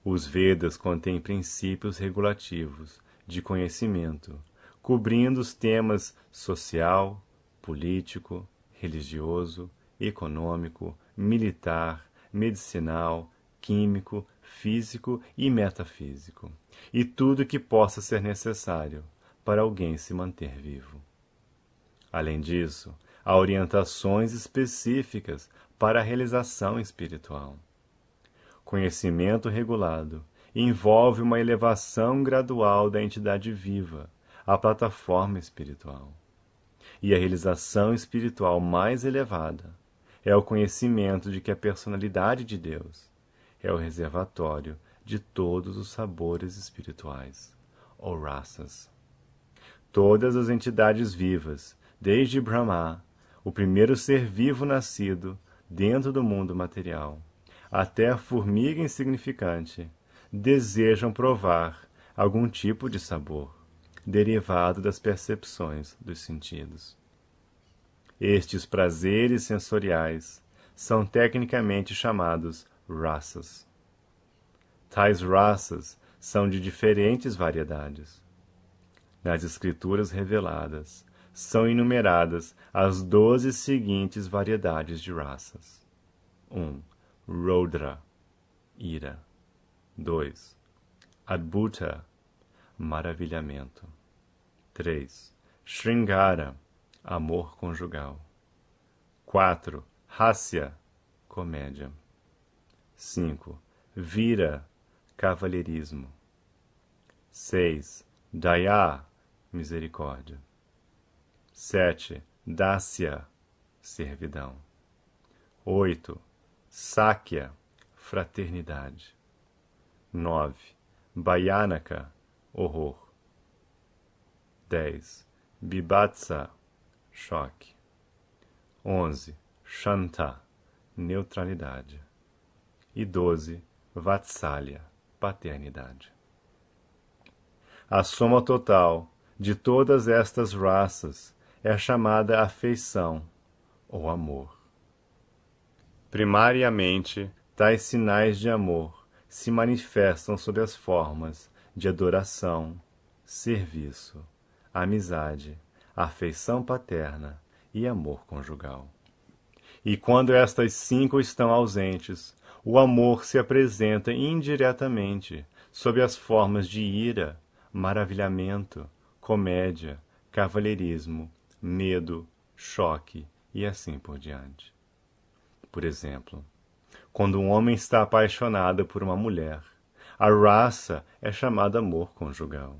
Speaker 1: Os Vedas contêm princípios regulativos de conhecimento, cobrindo os temas social, político, religioso, econômico, militar, medicinal, químico, físico e metafísico, e tudo que possa ser necessário para alguém se manter vivo. Além disso, há orientações específicas para a realização espiritual. Conhecimento regulado envolve uma elevação gradual da entidade viva à plataforma espiritual. E a realização espiritual mais elevada é o conhecimento de que a personalidade de Deus é o reservatório de todos os sabores espirituais, ou rasas. Todas as entidades vivas, desde Brahma, o primeiro ser vivo nascido dentro do mundo material, até a formiga insignificante, desejam provar algum tipo de sabor, derivado das percepções dos sentidos. Estes prazeres sensoriais são tecnicamente chamados rasas. Tais rasas são de diferentes variedades. Nas escrituras reveladas, são enumeradas as 12 seguintes variedades de rasas. 1. Rodra, ira. 2. Adbhuta, maravilhamento. 3. Shringara, amor conjugal. 4. Hasya, comédia. 5. Vira, cavalheirismo. 6. Daya, misericórdia. 7. Dasya, servidão. 8. Sakya, fraternidade. 9. Bhayanaka, horror. 10. Bibhatsa, choque. 11. Shanta, neutralidade. E 12. Vatsalya, paternidade. A soma total de todas estas raças é chamada afeição, ou amor. Primariamente, tais sinais de amor se manifestam sob as formas de adoração, serviço, amizade, afeição paterna e amor conjugal. E quando estas 5 estão ausentes, o amor se apresenta indiretamente sob as formas de ira, maravilhamento, comédia, cavalheirismo, medo, choque e assim por diante. Por exemplo, quando um homem está apaixonado por uma mulher, a raça é chamada amor conjugal.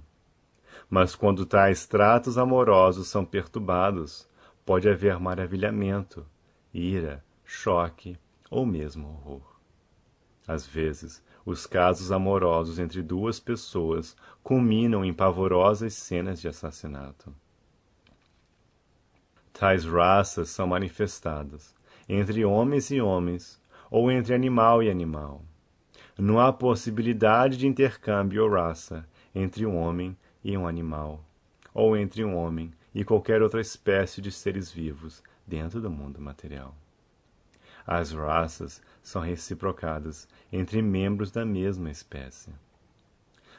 Speaker 1: Mas quando tais tratos amorosos são perturbados, pode haver maravilhamento, ira, choque ou mesmo horror. Às vezes, os casos amorosos entre 2 pessoas culminam em pavorosas cenas de assassinato. Tais raças são manifestadas entre homens e homens, ou entre animal e animal. Não há possibilidade de intercâmbio ou raça entre um homem e um animal, ou entre um homem e qualquer outra espécie de seres vivos dentro do mundo material. As raças são reciprocadas entre membros da mesma espécie.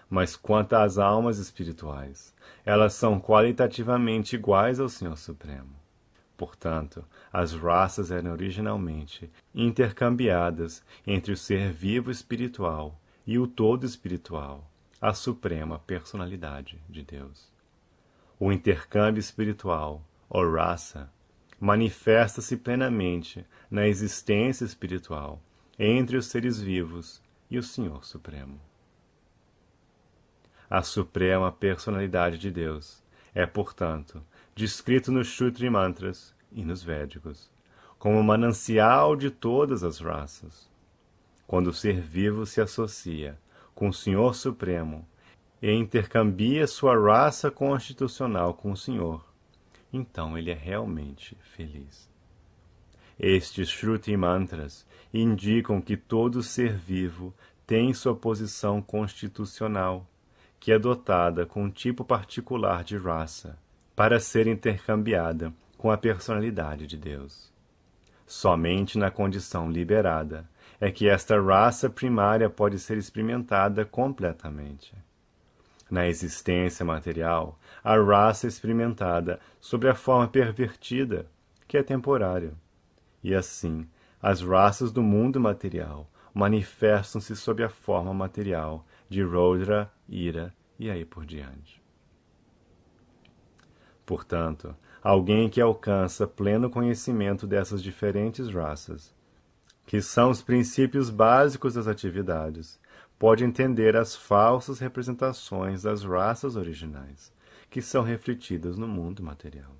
Speaker 1: Mas quanto às almas espirituais, elas são qualitativamente iguais ao Senhor Supremo. Portanto, as raças eram originalmente intercambiadas entre o ser vivo espiritual e o todo espiritual, a suprema personalidade de Deus. O intercâmbio espiritual, ou raça, manifesta-se plenamente na existência espiritual entre os seres vivos e o Senhor Supremo. A suprema personalidade de Deus é, portanto, descrito nos Shruti Mantras e nos Védicos como o manancial de todas as raças. Quando o ser vivo se associa com o Senhor Supremo e intercambia sua raça constitucional com o Senhor, então ele é realmente feliz. Estes Shruti Mantras indicam que todo ser vivo tem sua posição constitucional, que é dotada com um tipo particular de raça, para ser intercambiada com a personalidade de Deus. Somente na condição liberada é que esta raça primária pode ser experimentada completamente. Na existência material, a raça é experimentada sob a forma pervertida, que é temporária. E assim, as raças do mundo material manifestam-se sob a forma material de Rodra, ira e aí por diante. Portanto, alguém que alcança pleno conhecimento dessas diferentes raças, que são os princípios básicos das atividades, pode entender as falsas representações das raças originais, que são refletidas no mundo material.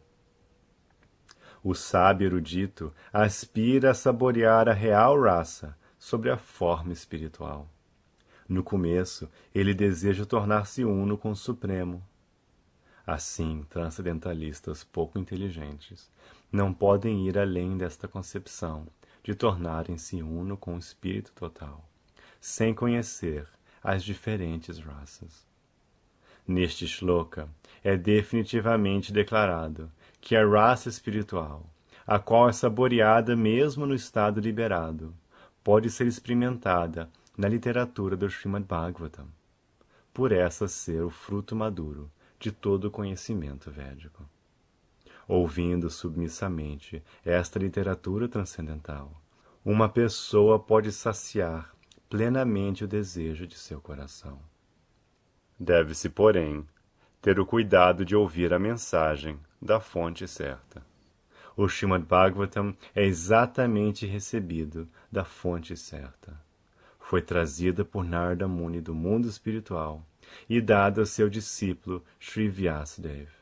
Speaker 1: O sábio erudito aspira a saborear a real raça sobre a forma espiritual. No começo, ele deseja tornar-se uno com o Supremo. Assim, transcendentalistas pouco inteligentes não podem ir além desta concepção de tornarem-se uno com o Espírito total, sem conhecer as diferentes raças. Neste shloka, é definitivamente declarado que a raça espiritual, a qual é saboreada mesmo no estado liberado, pode ser experimentada na literatura do Srimad Bhagavatam, por essa ser o fruto maduro de todo o conhecimento védico. Ouvindo submissamente esta literatura transcendental, uma pessoa pode saciar plenamente o desejo de seu coração. Deve-se, porém, ter o cuidado de ouvir a mensagem da fonte certa. O Srimad Bhagavatam é exatamente recebido da fonte certa. Foi trazida por Narada Muni do mundo espiritual e dada a seu discípulo Sri Vyasadeva.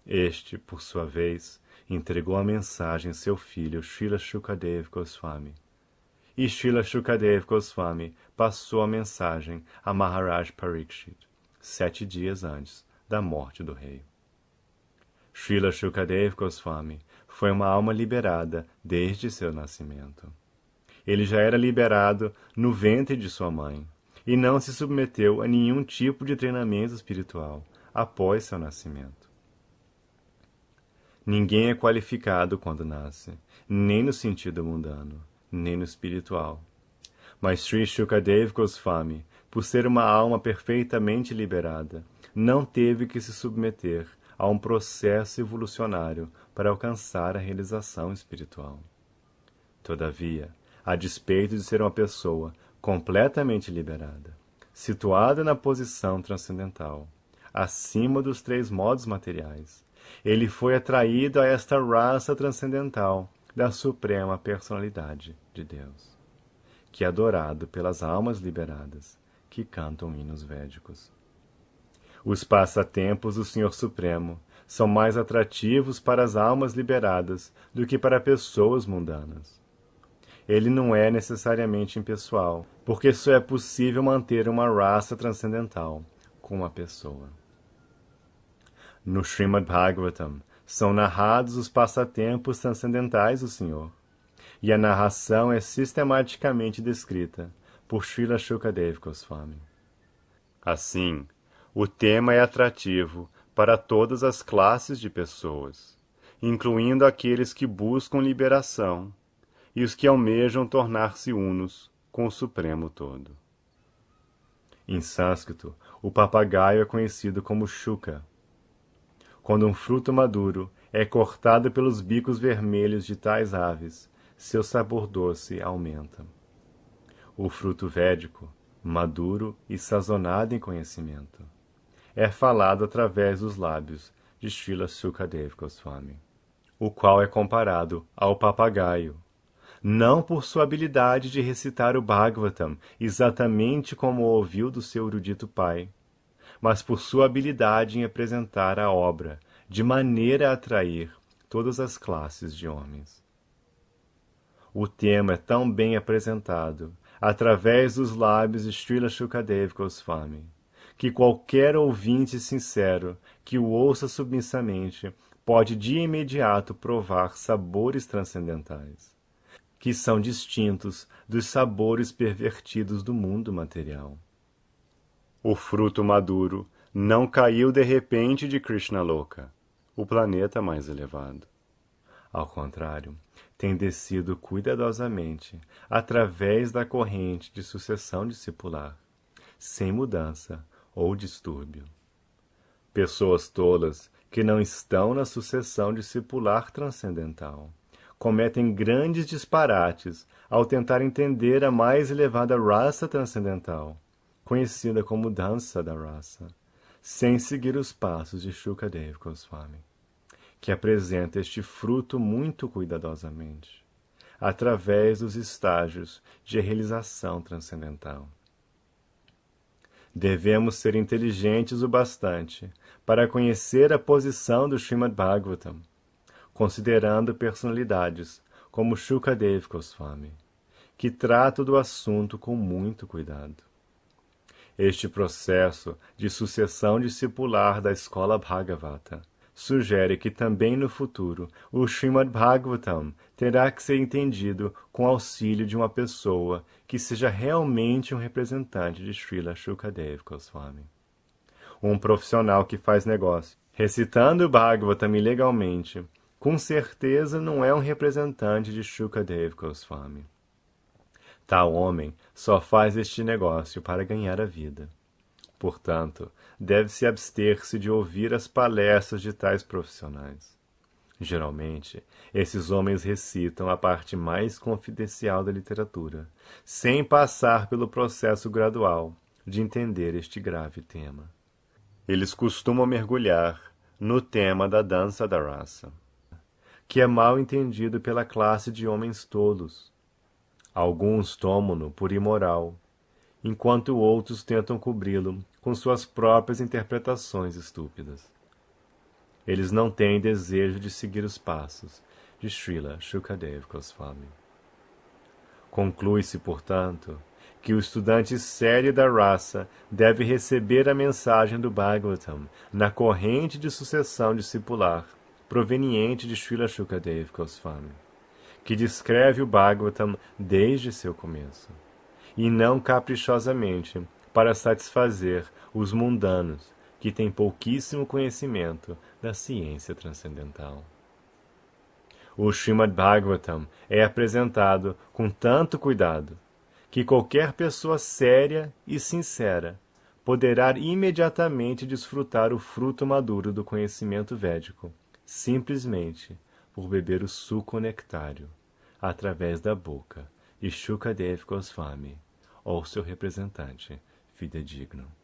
Speaker 1: Este, por sua vez, entregou a mensagem a seu filho Srila Shukadeva Goswami. E Srila Shukadeva Goswami passou a mensagem a Maharaj Parikshit, 7 dias antes da morte do rei. Srila Shukadeva Goswami foi uma alma liberada desde seu nascimento. Ele já era liberado no ventre de sua mãe e não se submeteu a nenhum tipo de treinamento espiritual após seu nascimento. Ninguém é qualificado quando nasce, nem no sentido mundano, nem no espiritual. Mas Sri Shukadev Goswami, por ser uma alma perfeitamente liberada, não teve que se submeter a um processo evolucionário para alcançar a realização espiritual. Todavia, a despeito de ser uma pessoa completamente liberada, situada na posição transcendental, acima dos 3 modos materiais, ele foi atraído a esta raça transcendental da Suprema Personalidade de Deus, que é adorado pelas almas liberadas que cantam hinos védicos. Os passatempos do Senhor Supremo são mais atrativos para as almas liberadas do que para pessoas mundanas. Ele não é necessariamente impessoal, porque só é possível manter uma raça transcendental com uma pessoa. No Srimad Bhagavatam são narrados os passatempos transcendentais do Senhor, e a narração é sistematicamente descrita por Srila Shukadev Goswami. Assim, o tema é atrativo para todas as classes de pessoas, incluindo aqueles que buscam liberação e os que almejam tornar-se unos com o Supremo Todo. Em sânscrito, o papagaio é conhecido como shuka. Quando um fruto maduro é cortado pelos bicos vermelhos de tais aves, seu sabor doce aumenta. O fruto védico, maduro e sazonado em conhecimento, é falado através dos lábios de Srila Shukadev Goswami, o qual é comparado ao papagaio, não por sua habilidade de recitar o Bhagavatam exatamente como ouviu do seu erudito pai, mas por sua habilidade em apresentar a obra de maneira a atrair todas as classes de homens. O tema é tão bem apresentado, através dos lábios de Srila Shukadev Goswami, que qualquer ouvinte sincero que o ouça submissamente pode de imediato provar sabores transcendentais, que são distintos dos sabores pervertidos do mundo material. O fruto maduro não caiu de repente de Krishnaloka, o planeta mais elevado. Ao contrário, tem descido cuidadosamente através da corrente de sucessão discipular, sem mudança ou distúrbio. Pessoas tolas que não estão na sucessão discipular transcendental cometem grandes disparates ao tentar entender a mais elevada raça transcendental, conhecida como dança da raça, sem seguir os passos de Shukadev Goswami, que apresenta este fruto muito cuidadosamente, através dos estágios de realização transcendental. Devemos ser inteligentes o bastante para conhecer a posição do Srimad Bhagavatam, considerando personalidades como Shukadev Goswami, que tratam do assunto com muito cuidado. Este processo de sucessão discipular da escola Bhagavata sugere que também no futuro o Srimad Bhagavatam terá que ser entendido com auxílio de uma pessoa que seja realmente um representante de Srila Shukadev Goswami. Um profissional que faz negócio, recitando o Bhagavatam ilegalmente, com certeza não é um representante de Shukadev Goswami. Tal homem só faz este negócio para ganhar a vida. Portanto, deve-se abster-se de ouvir as palestras de tais profissionais. Geralmente, esses homens recitam a parte mais confidencial da literatura, sem passar pelo processo gradual de entender este grave tema. Eles costumam mergulhar no tema da dança da raça, que é mal entendido pela classe de homens tolos. Alguns tomam-no por imoral, enquanto outros tentam cobri-lo com suas próprias interpretações estúpidas. Eles não têm desejo de seguir os passos de Srila Shukadev Goswami. Conclui-se, portanto, que o estudante sério da raça deve receber a mensagem do Bhagavatam na corrente de sucessão discipular proveniente de Srila Shukadev Goswami, que descreve o Bhagavatam desde seu começo, e não caprichosamente para satisfazer os mundanos que têm pouquíssimo conhecimento da ciência transcendental. O Srimad Bhagavatam é apresentado com tanto cuidado que qualquer pessoa séria e sincera poderá imediatamente desfrutar o fruto maduro do conhecimento védico, simplesmente por beber o suco nectário através da boca de Shukadev Goswami, ou seu representante fidedigno.